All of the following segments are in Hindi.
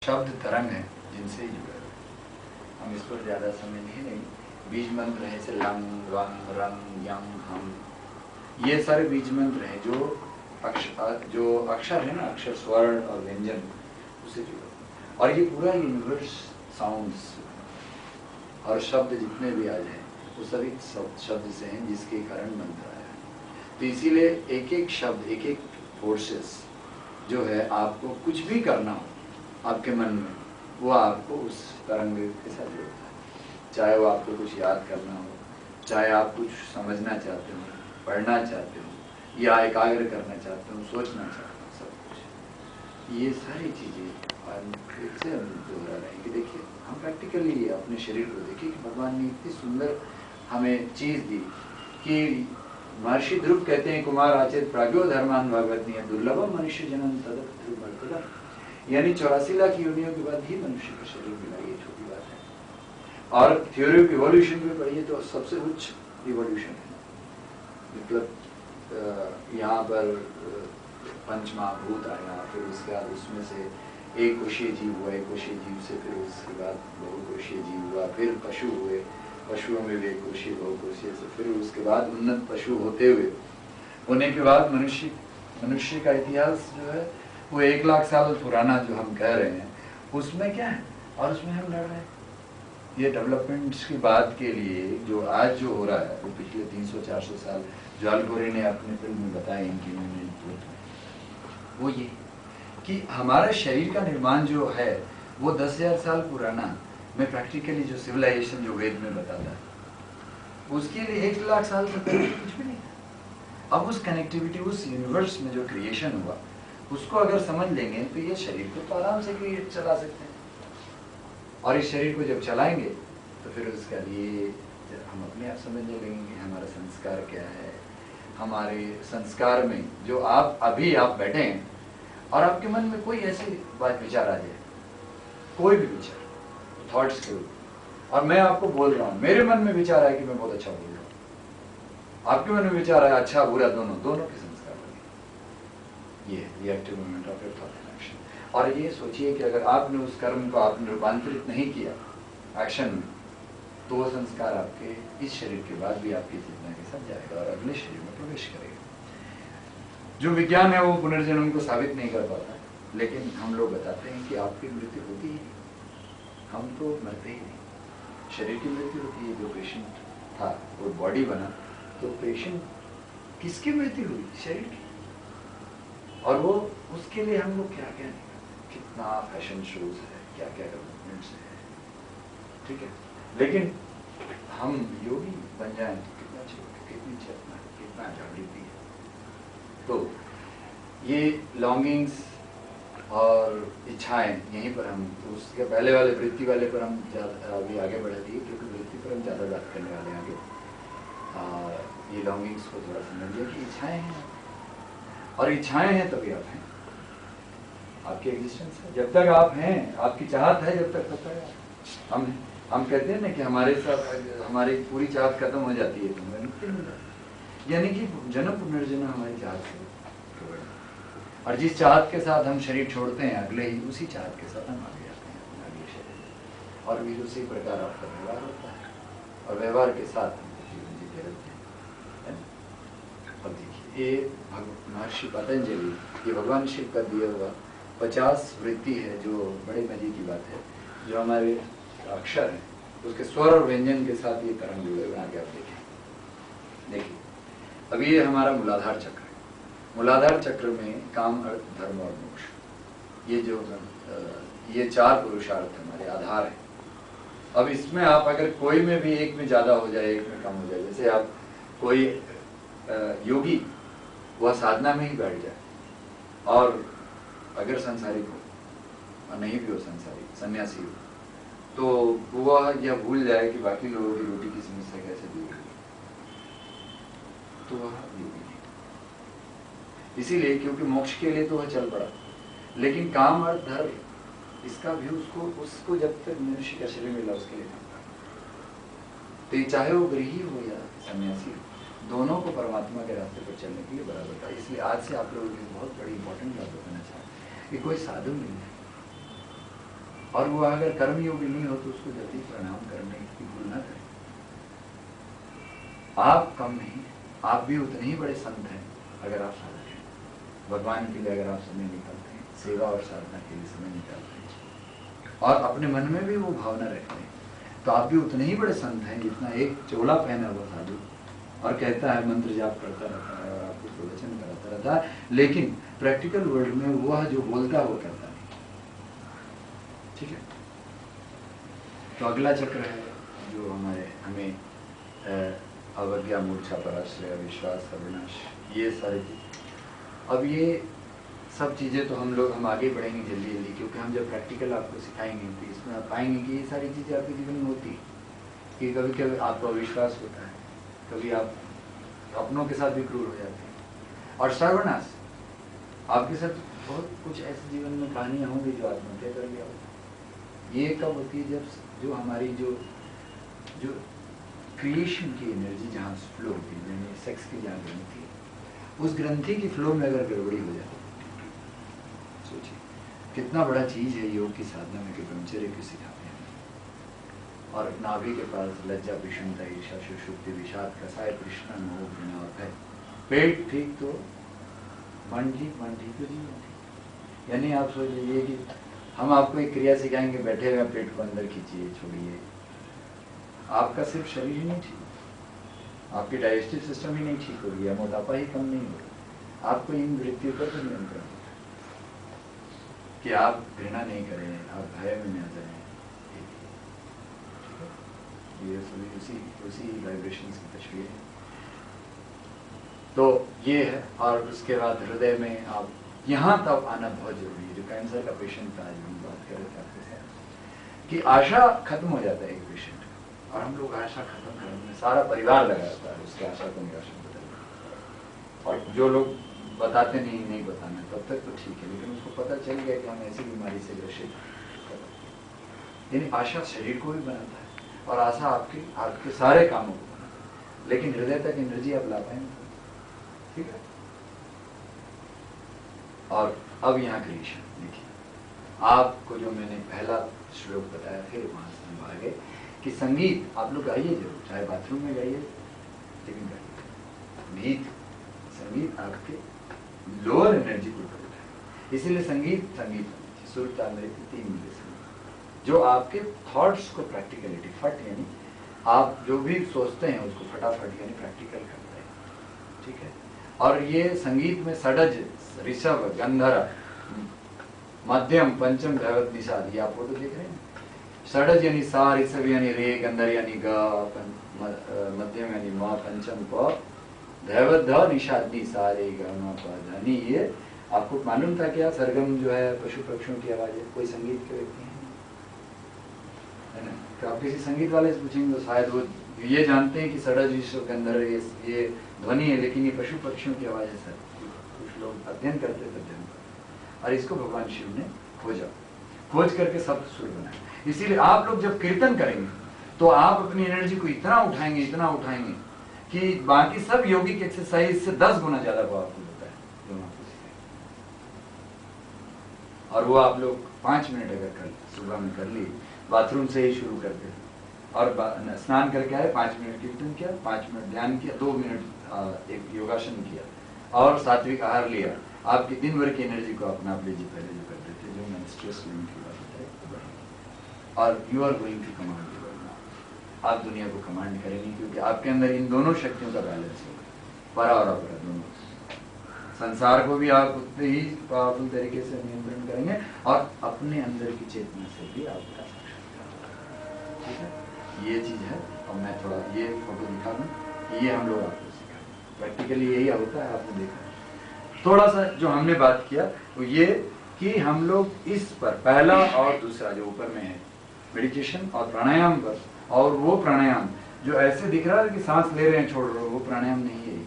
शब्द तरंग है जिनसे ही जुड़े हुए। हम इस पर ज़्यादा समय नहीं बीज मंत्र है जैसे लंग वंग रंग यंग हम, ये सारे बीज मंत्र हैं जो अक्षर है ना, अक्षर स्वर्ण और व्यंजन उससे जुड़े। और ये पूरा यूनिवर्स साउंड्स और शब्द जितने भी आज हैं वो सभी शब्द से हैं जिसके कारण मंत्र आया है। तो इसीलिए एक एक शब्द एक एक फोर्सेस जो है, आपको कुछ भी करना हो आपके मन में, वो आपको उस तरंग के साथ जोड़ता है। चाहे वो आपको कुछ याद करना हो, चाहे आप कुछ समझना चाहते हो, पढ़ना चाहते हो, या एकाग्र करना चाहते हो, सोचना चाहते हो, सब कुछ ये सारी चीज़ें फिर से हम दोहरा रहे हैं कि देखिए हम प्रैक्टिकली अपने शरीर को देखिए कि भगवान ने इतनी सुंदर हमें चीज़ दी कि महर्षि ध्रुव कहते हैं कुमार आचेत प्राज्ञो धर्मान भगवत नहीं है दुर्लभम मनुष्य जनन तदप, यानी 84 लाख योनियों के बाद ही मनुष्य का शरीर मिला, ये छोटी बात है। और थ्योरी ऑफ इवोल्यूशन में पढ़िए तो सबसे उच्च इवोल्यूशन है, मतलब यहाँ पर पंचमहाभूत आया, फिर उसके बाद उसमें से एक कोशीय जीव हुआ, एक कोशीय जीव से फिर उसके बाद बहुकोशीय जीव हुआ, फिर पशु हुए, पशुओं में भी एक कोशीय बहुकोशीय से फिर उसके बाद उन्नत पशु होने के बाद मनुष्य का इतिहास जो है वो 1 लाख साल पुराना जो हम कह रहे हैं उसमें क्या है, और उसमें हम लड़ रहे हैं। ये डेवलपमेंट्स की बात के लिए जो आज जो हो रहा है वो पिछले 300-400 साल जो अल गोरे ने अपने फिल्म में बताए इनकी वो ये कि हमारा शरीर का निर्माण जो है वो 10,000 साल पुराना में प्रैक्टिकली जो सिविलाइजेशन जो वेद में बताता है उसके लिए 1 लाख साल से पहले कुछ भी नहीं था। अब उस कनेक्टिविटी उस यूनिवर्स में जो क्रिएशन हुआ उसको अगर समझ लेंगे तो ये शरीर को तो आराम से क्रिएट चला सकते हैं, और इस शरीर को जब चलाएंगे तो फिर उसका लिए हम अपने आप समझने लगेंगे कि हमारा संस्कार क्या है। हमारे संस्कार में जो आप बैठे हैं और आपके मन में कोई ऐसी बात विचार आ जाए, कोई भी विचार थॉट्स के ऊपर, और मैं आपको बोल रहा हूँ मेरे मन में विचार आया कि मैं बहुत अच्छा बोल रहा हूँ, आपके मन में विचार आया अच्छा बुरा दोनों के संस्कार बने। ये reactive movement of your thought and action. और ये सोचिए कि अगर आपने उस कर्म को आपने रूपांतरित नहीं किया एक्शन में, तो वो संस्कार आपके इस शरीर के बाद भी आपकी चेतना के साथ जाएगा और अगले शरीर में प्रवेश करेगा। जो विज्ञान है वो पुनर्जन्म को साबित नहीं कर पाता, लेकिन हम लोग बताते हैं कि आपकी मृत्यु होती ही नहीं, हम तो मरते ही नहीं, शरीर की मृत्यु होती है। जो पेशेंट था वो बॉडी बना, तो पेशेंट किसकी मृत्यु हुई? शरीर की। और वो उसके लिए हम लोग क्या क्या नहीं करते, कितना फैशन शोज है, क्या क्या डेवलपमेंट्स है, ठीक है, लेकिन हम योगी बन जाएं तो कितना कितनी चेतना, कितना जागृति है। तो ये लॉन्गिंग्स और इच्छाएं यहीं पर हम उसके पहले वाले वृत्ति वाले पर हम ज़्यादा अभी आगे बढ़ा दिए, क्योंकि वृत्ति पर हम ज़्यादा बात करने वाले हैं आगे। ये लॉन्गिंग्स को थोड़ा समझिए कि इच्छाएं हैं, और इच्छाएं हैं तभी आप हैं, आपकी एग्जिस्टेंस है। जब तक आप हैं, आपकी चाहत है, जब तक है। हम कहते हैं ना कि हमारे साथ हमारी पूरी चाहत खत्म हो जाती है तो हमें मुक्ति मिल जाती है, यानी कि जन्म पुनर्जन्म हमारी चाहत से, और जिस चाहत के साथ हम शरीर छोड़ते हैं अगले ही उसी चाहत के साथ हम आगे जाते हैं अपने अगले शरीर, और भी उसी प्रकार आपका व्यवहार होता है, और व्यवहार के साथ हम जीवन जीते रहते हैं। अब देखिए ये महर्षि पतंजलि, ये भगवान शिव का दिया हुआ 50 वृत्ति है, जो बड़े मजे की बात है, जो हमारे अक्षर है उसके स्वर और व्यंजन के साथ ये तरंग जुड़े हुए। आगे आप देखिए अब ये हमारा मूलाधार चक्र है। मूलाधार चक्र में काम अर्थ धर्म और मोक्ष, ये जो ये 4 पुरुषार्थ हमारे आधार है। अब इसमें आप अगर कोई में भी एक में ज़्यादा हो जाए, एक में कम हो जाए, जैसे आप कोई योगी वह साधना में ही बैठ जाए, और अगर संसारिक हो और नहीं भी हो संसारिक सन्यासी हो, तो वह यह भूल जाए कि बाकी लोगों की रोटी की समस्या कैसे दूर होगी, तो वह योगी नहीं। इसीलिए क्योंकि मोक्ष के लिए तो वह चल पड़ा, लेकिन काम और धर्म इसका भी उसको जब तक मनुष्य का शरीर मिला उसके लिए काम करना। तो चाहे वो गृही हो या सन्यासी हो, दोनों को परमात्मा के रास्ते पर चलने के लिए बराबर था। इसलिए आज से आप लोगों की बहुत बड़ी इंपॉर्टेंट बात बताना चाहते हैं कि कोई साधु नहीं है, और वो अगर कर्मयोगी नहीं हो तो उसको जल्दी प्रणाम करने की भूल ना करें। आप कम नहीं, आप भी उतने ही बड़े संत हैं अगर आप साधक हैं। भगवान के लिए अगर आप समय निकालते हैं, सेवा और साधना के लिए समय निकालते हैं और अपने मन में भी वो भावना रखते हैं, तो आप भी उतने ही बड़े संत हैं जितना एक चोला पहना हुआ साधु और कहता है मंत्र जाप करता रहता है और आपको प्रवचन कराता रहता है, लेकिन प्रैक्टिकल वर्ल्ड में वह जो बोलता है वो करता नहीं। ठीक है, तो अगला चक्र है जो हमें अवज्ञा, मूर्छा, पराश्रय, विश्वास, सर्वनाश, ये सारी चीज। अब ये सब चीज़ें तो हम आगे बढ़ेंगे जल्दी जल्दी, क्योंकि हम जब प्रैक्टिकल आपको सिखाएंगे तो इसमें आप पाएंगे कि ये सारी चीज़ें आपके जीवन में होती है कि कभी कभी आपको अविश्वास होता है, कभी आप अपनों के साथ भी क्रूर हो जाते हैं, और सर्वनाश आपके साथ बहुत कुछ ऐसे जीवन में कहानियाँ होंगी जो आत्महत्या कर गया होगा। ये कब होती है? जब जो हमारी जो क्रिएशन की एनर्जी जहाँ फ्लो होती है, यानी सेक्स की जहाँ ग्रंथी है, उस ग्रंथि की फ्लो में अगर गड़बड़ी हो जाए, सोचिए कितना बड़ा चीज़ है योग की साधना में कि ब्रह्मचर्य क्यों सिखाते हैं। और नाभि के पास लज्जा, विषमता, ईर्ष्या, सुषुप्ति, विषाद, कसाय, तृष्णा, मोह, घृणा और भय। पेट ठीक तो मन ठीक तो जीवन ठीक। यानी आप सोच लीजिए कि हम आपको एक क्रिया सिखाएंगे, बैठे हुए पेट को अंदर खींचिए, छोड़िए। आपका सिर्फ शरीर ही नहीं ठीक, आपकी डाइजेस्टिव सिस्टम ही नहीं ठीक हो गया, मोटापा ही कम नहीं हो रहा, आपको इन वृत्तियों पर तो नियंत्रण कि आप घृणा नहीं करें, आप भय में न जाएं। ये सभी उसी वाइब्रेशंस की तस्वीर है। तो ये है, और उसके बाद हृदय में आप यहाँ तक आना बहुत जरूरी है। जो कैंसर का पेशेंट था, आज हम बात कर रहे थे आपके साथ कि आशा खत्म हो जाता है एक पेशेंट, और हम लोग आशा खत्म करने में सारा परिवार लगा रहता है उसकी आशा को निराशा बदलने। और जो लोग बताते नहीं बताना, तब तक तो ठीक है, लेकिन उसको पता चल गया कि हम ऐसी बीमारी से ग्रसित हैं। यानी आशा शरीर को भी बनाता है और आशा आपके सारे कामों को बनाता है, लेकिन हृदय तक एनर्जी आप ला पाएंगे। ठीक है, और अब यहाँ क्रिएशन देखिए, आपको जो मैंने पहला श्लोक बताया, फिर वहां से हम आगे कि संगीत आप लोग गाइए जरूर, चाहे बाथरूम में गाइए, लेकिन गाइए। संगीत आपके लोअर एनर्जी को उठाता है, इसीलिए संगीत सुर, ताल, नृत्य, तीन मिले संगीत, जो आपके थॉट्स को प्रैक्टिकलिटी, फट यानी आप जो भी सोचते हैं उसको फटाफट यानी प्रैक्टिकल करते हैं। ठीक है, और ये संगीत में षडज, ऋषभ, गंधर्व, मध्यम, पंचम, दैवत, निषाद, ये आप फोटो देख रहे हैं। षडज यानी सा, ऋषभ यानी रे, गंधर्व यानी ग, मध्यम यानी म, पंचम प, दैवत ध, निषाद नी, सा रे ग म प ध नी। ये आपको मालूम था क्या? सरगम जो है पशु पक्षियों की आवाज है। कोई संगीत के व्यक्ति है ना? तो आप किसी संगीत वाले से पूछेंगे तो शायद वो ये जानते हैं कि षडज, ऋषभ, गंधर्व ये ध्वनि है, लेकिन ये पशु पक्षियों की आवाज है सर। कुछ लोग अध्ययन करते थे अध्ययन, और इसको भगवान शिव ने खोज करके शब्द सुर बनाया। इसीलिए आप लोग जब कीर्तन करेंगे तो आप अपनी एनर्जी को इतना उठाएंगे कि बाकी सब योगिक एक्सरसाइज से 10 गुना ज्यादा पावरफुल होता है जो मैं आपको सिखाया। और वो आप लोग 5 मिनट अगर कर सुबह में कर लिए, बाथरूम से ही शुरू करते थे, और स्नान करके आए, 5 मिनट कीर्तन किया, 5 मिनट ध्यान किया, 2 मिनट एक योगासन किया और सात्विक आहार लिया, आपकी दिन भर की एनर्जी को अपना आप लीजिए। पहले जो करते थे, जो मैंने स्ट्रेस लेने की बात बताई, और you are going to command the world. आप दुनिया को कमांड करेंगे, क्योंकि आपके अंदर इन दोनों शक्तियों का बैलेंस होगा, परा और अपरा दोनों। संसार को भी आप उतने ही पावरफुल तरीके से नियंत्रण करेंगे, और अपने अंदर की चेतना से भी आपका साक्षात्कार। ठीक है, ये चीज है। और मैं थोड़ा ये फोटो दिखा दूं, ये हम लोग आपको सिखाएं, प्रैक्टिकली यही होता है। आपने देखा थोड़ा सा जो हमने बात किया वो ये कि हम लोग इस पर पहला और दूसरा जो ऊपर में है मेडिटेशन और प्राणायाम पर, और वो प्राणायाम जो ऐसे दिख रहा है कि सांस ले रहे हैं छोड़ रहे हो, वो प्राणायाम नहीं है।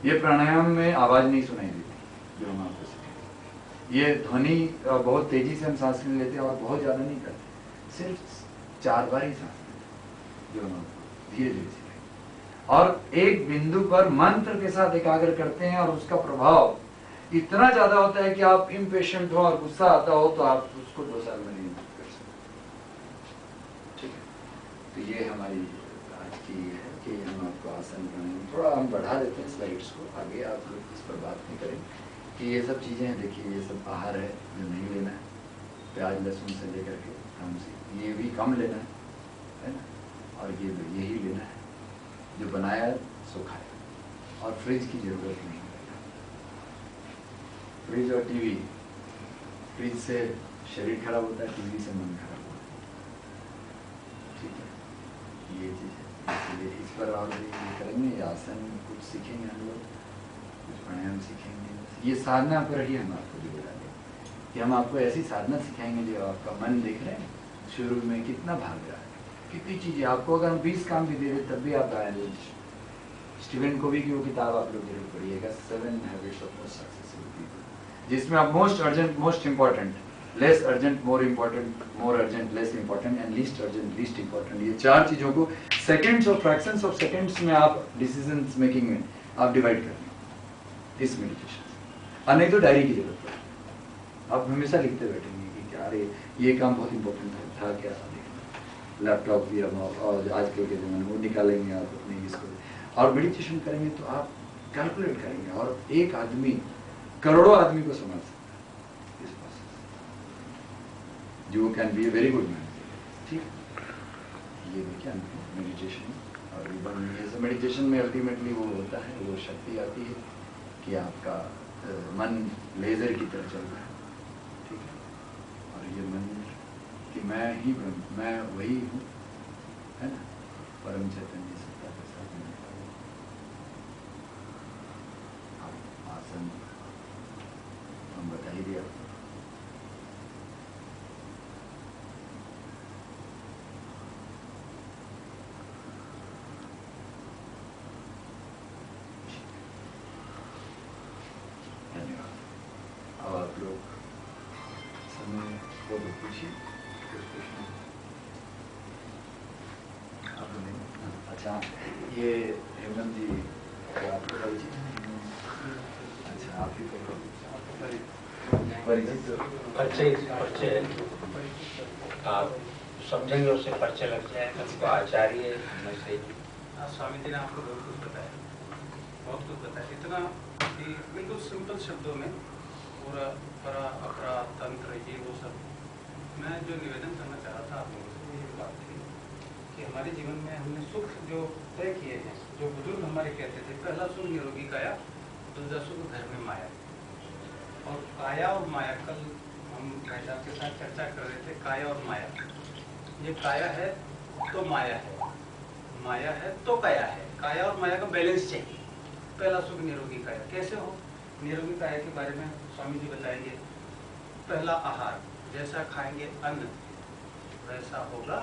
ये प्राणायाम में आवाज नहीं सुनाई देती जो हम आपको सिखाएंगे। ये ध्वनि बहुत तेजी से हम सांस ले लेते हैं और बहुत ज्यादा नहीं करते, सिर्फ 4 बार ही सांस लेते जो हम धीरे धीरे सिखाएंगे, और एक बिंदु पर मंत्र के साथ एकाग्र करते हैं, और उसका प्रभाव इतना ज्यादा होता है कि आप इम्पेशेंट हो और गुस्सा आता हो तो आप उसको 2 साल में नहीं कर सकते। हमारी आज की है कि हम आपको आसन प्राणायाम थोड़ा हम बढ़ा देते हैं स्लाइड्स को आगे, आप लोग इस पर बात नहीं करें कि ये सब चीज़ें हैं। देखिए ये सब आहार है जो नहीं लेना है, प्याज लहसुन से लेकर के कम से ये भी कम लेना है ना, और ये यही लेना है जो बनाया सो खाया, और फ्रिज की ज़रूरत नहीं है। फ्रिज और टीवी, फ्रिज से शरीर खराब होता है, टीवी से मन खराब होता है, ठीक है। ये चीज़ है, इसलिए इस पर और ये करेंगे, आसन कुछ सीखेंगे हम लोग, कुछ प्राणायाम सीखेंगे। ये साधना पर ही हम आपको जो बता दें कि हम आपको ऐसी साधना सिखाएंगे जो आपका मन देख रहे हैं शुरू में कितना भाग रहा है, कितनी चीज़ें आपको अगर हम 20 काम भी दे दें तब भी आप आए। स्टीवन कोवी की वो किताब आप लोग जरूर पढ़िएगा, 7 habits of most successful people, जिसमें आप most urgent most important, less urgent more important, more urgent less important and least urgent least important, ये 4 चीज़ों को सेकंड्स और फ्रैक्शंस ऑफ सेकंड्स में आप डिसीजन मेकिंग में आप डिवाइड कर लें इस मेडिटेशन। और नहीं तो डायरी की जरूरत पड़े, आप हमेशा लिखते बैठेंगे कि क्या अरे ये काम बहुत इंपॉर्टेंट था क्या, लैपटॉप भी हम और आजकल के ज़माने में वो निकालेंगे आप अपने इसको, और मेडिटेशन करेंगे तो आप कैलकुलेट करेंगे, और एक आदमी करोड़ों आदमी को समझ सकता है इस प्रोसेस, जो can be a very good man, ठीक। ये देखिए मेडिटेशन, और मेडिटेशन में अल्टीमेटली वो होता है, वो शक्ति आती है कि आपका मन लेजर की तरह चल रहा है, ठीक है, और ये मन कि मैं ही ब्रह्म, मैं वही हूँ, है ना, परम चैतन्य सत्ता के साथ में। आसन हम बता ही दिया। धन्यवाद। अब आप लोग समय को पूछिए कुछ प्रश्न। अच्छा, ये हेमंत जी आप परिचित हैं? अच्छा, आप ही परिचय आप समझेंगे, उससे परिचय लग जाएगा। तो आचार्य में से स्वामी जी ने आपको बहुत कुछ बताया, बहुत कुछ बताया, इतना कि बिल्कुल सिंपल शब्दों में पूरा परा अपरा तंत्र ये वो सब। मैं जो निवेदन करना चाह रहा था आप लोगों से ये बात थी कि हमारे जीवन में हमने सुख जो तय किए हैं, जो बुजुर्ग हमारे कहते थे, पहला सुख निरोगी काया, दूसरा सुख घर में माया। और काया और माया, कल हम भाई साहब के साथ चर्चा कर रहे थे, काया और माया। ये काया है तो माया है, माया है तो काया है। काया और माया का बैलेंस चाहिए। पहला सुख निरोगी काया कैसे हो? निरोगी काया के बारे में स्वामी जी बताएंगे। पहला आहार, जैसा खाएंगे अन्न वैसा होगा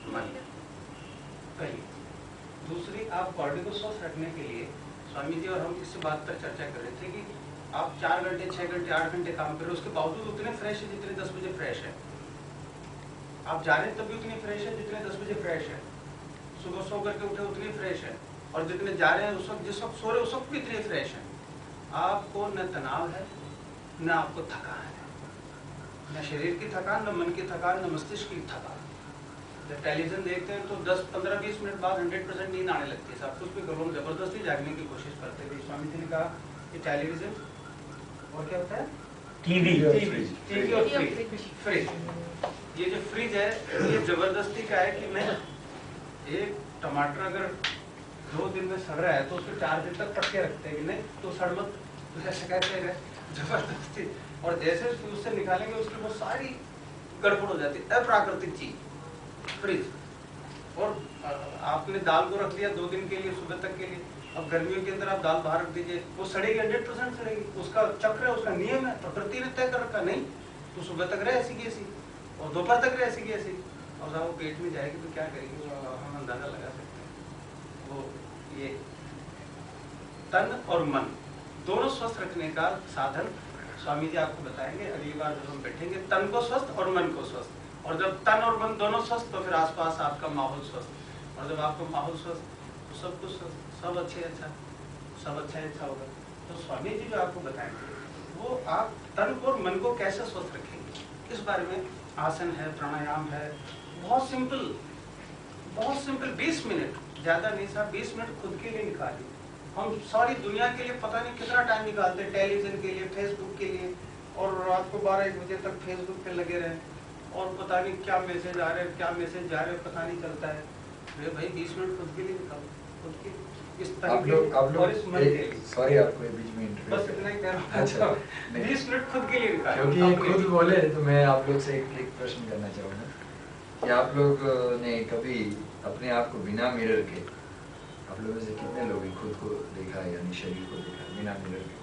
मन, पहली। दूसरी, आप बॉडी को स्वस्थ रखने के लिए स्वामी जी और हम इस बात पर चर्चा कर रहे थे कि आप 4 घंटे 6 घंटे 8 घंटे काम कर रहे हो, उसके बावजूद उतने फ्रेश है जितने 10 बजे फ्रेश है। आप जा रहे हैं तब भी उतनी फ्रेश है जितने 10 बजे फ्रेश है। सुबह सो करके उठे उतनी फ्रेश है, और जितने जा रहे हैं उस वक्त, जिस वक्त सो रहे उस वक्त भी इतने फ्रेश है। आपको न तनाव है, न आपको थकान है, न शरीर की थकान, न मन की थकान, न मस्तिष्क की थकान। जब टेलीविजन देखते हैं तो 10, 15, 20 मिनट बाद 100% नींद आने लगती है। सब कुछ भी करो, जबरदस्ती जागने की कोशिश करते थे। स्वामी जी ने कहा कि टेलीविजन और क्या होता है, टीवी और फ्रिज। ये जो फ्रिज है ये जबरदस्ती का है कि मैं एक टमाटर अगर 2 दिन में सड़ रहा है तो उसको 4 दिन तक पक के रखते हैं कि नहीं तो सड़ मत, तो ऐसे कहते हैं जबरदस्ती। और जैसे उससे निकालेंगे उसकी वो सारी गड़बड़ हो जाती है, अप्राकृतिक चीज फ्रिज। और आपने दाल को रख लिया 2 दिन के लिए, सुबह तक के लिए। अब गर्मियों के अंदर आप दाल बाहर रख दीजिए, वो सड़ेगी, 100% सड़ेगी। उसका चक्र है, उसका नियम है, प्रकृति ने तय कर रखा। नहीं तो सुबह तक रहे ऐसी की ऐसी, और दोपहर तक रहे ऐसी की ऐसी, और जब वो पेट में जाएगी तो क्या करेगी, हम अंदाजा लगा सकते हैं। वो ये तन और मन दोनों स्वस्थ रखने का साधन स्वामी जी आपको बताएंगे अगली बार जब हम बैठेंगे। तन को स्वस्थ और मन को स्वस्थ, और जब तन और मन दोनों स्वस्थ तो फिर आसपास आपका माहौल स्वस्थ, और जब आपका माहौल स्वस्थ तो सब कुछ स्वस्थ, सब अच्छे अच्छा, सब अच्छा होगा। तो स्वामी जी जो आपको बताएंगे वो आप तन को और मन को कैसे स्वस्थ रखेंगे, इस बारे में आसन है, प्राणायाम है, बहुत सिंपल बहुत सिंपल 20 मिनट, ज़्यादा नहीं साहब, 20 मिनट खुद के लिए निकालिए। हम सारी दुनिया के लिए पता नहीं कितना टाइम निकालते हैं, टेलीविज़न के लिए, फेसबुक के लिए, और रात को 12-1 बजे तक फेसबुक पे लगे रहें और पता नहीं क्या मैसेज आ रहे हैं, क्या मैसेज जा रहे हैं, पता नहीं चलता है। अरे भाई 20 मिनट खुद के लिए निकालो, खुद के इस आप लोग सॉरी आपको बीच में इंटरव्यू, बस इतना ही कह रहा हूँ। अच्छा 20 मिनट खुद के लिए निकालो। क्योंकि खुद बोले तो मैं आप लोग से एक प्रश्न करना चाहूँगा कि आप लोग ने कभी अपने आप को बिना मिरर के, आप लोगों से कितने लोग खुद को देखा है, यानी शरीर को देखा बिना मिरर के?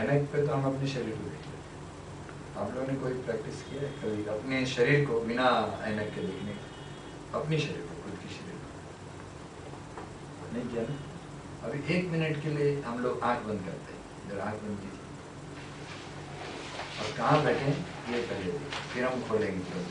ऐनक पे तो हम अपने शरीर को देखते हैं। आप लोगों ने कोई प्रैक्टिस किया है कभी अपने शरीर को बिना ऐनक के देखने का? अपने शरीर को, खुद की शरीर को नहीं किया ना? अभी 1 मिनट के लिए हम लोग आंख बंद करते हैं, इधर आंख बंद कीजिए और कहाँ बैठे ये पहले, फिर हम खोलेंगे तुरंत।